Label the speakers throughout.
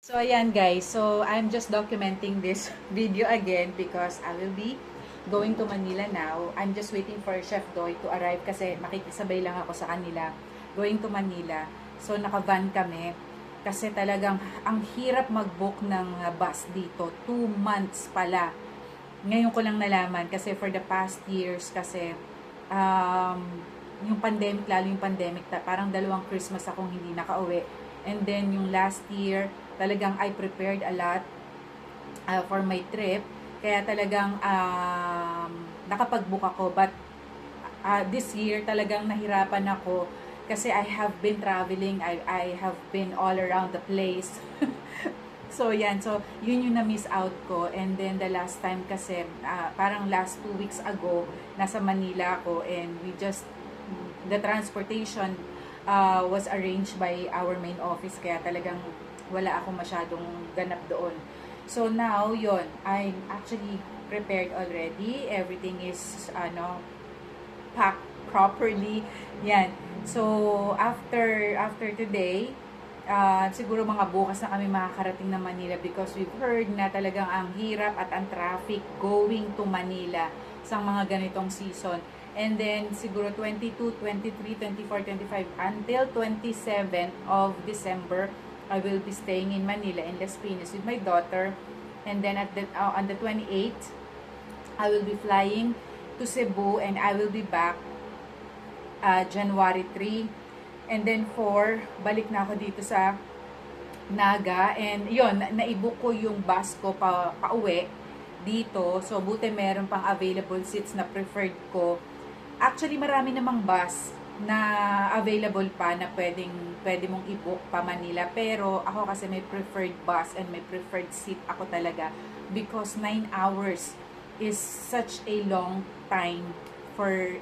Speaker 1: So, ayan guys. So, I'm just documenting this video again because I will be going to Manila now. I'm just waiting for Chef Doy to arrive kasi makikisabay lang ako sa kanila going to Manila. So, naka-van kami kasi talagang ang hirap mag-book ng bus dito. 2 months pala. Ngayon ko lang nalaman kasi for the past years kasi um, yung pandemic, lalo yung pandemic, parang 2 Christmas akong hindi nakauwi. And then yung last year, talagang I prepared a lot for my trip. Kaya talagang nakapag-book ako. But this year, talagang nahirapan ako kasi I have been traveling. I have been all around the place. So, yan. So, yun yung na-miss out ko. And then, the last time kasi, parang last 2 weeks ago, nasa Manila ako and the transportation was arranged by our main office. Kaya talagang wala ako masyadong ganap doon. So, now, yon I'm actually prepared already. Everything is, packed properly. Yan. So, after today, siguro mga bukas na kami makakarating na Manila because we've heard na talagang ang hirap at ang traffic going to Manila sa mga ganitong season. And then, siguro 22, 23, 24, 25, until 27 of December, I will be staying in Manila, in Las Piñas with my daughter. And then, on the 28th, I will be flying to Cebu and I will be back January 3. And then 4, balik na ako dito sa Naga. And yun, naibook ko yung bus ko pa-uwi dito. So, buti meron pang available seats na preferred ko. Actually, marami namang bus na available pa na pwede mong i-book pa Manila. Pero ako kasi may preferred bus and may preferred seat ako talaga. Because 9 hours is such a long time for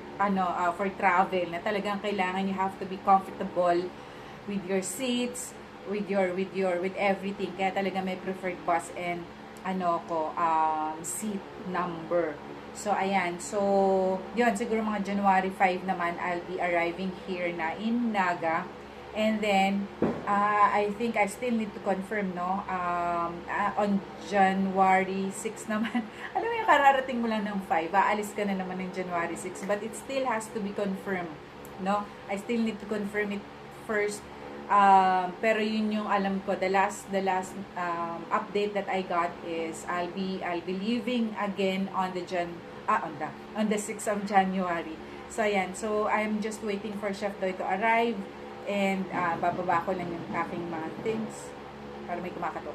Speaker 1: for travel na talagang kailangan you have to be comfortable with your seats, with everything. Kaya talaga may preferred bus and seat number. So ayan, so yun, siguro mga January 5 naman I'll be arriving here na in Naga. And then I think I still need to confirm on January 6 naman. Alam mo yung kararating mo lang ng 5, aalis ka na naman ng January 6, but it still has to be confirmed, no? I still need to confirm it first. Pero yun yung alam ko, the last update that I got is I'll be leaving again on the 6th of January. So ayan, so I'm just waiting for Chef Doy to arrive and bababa ko lang yung aking mga things para may kumakatok.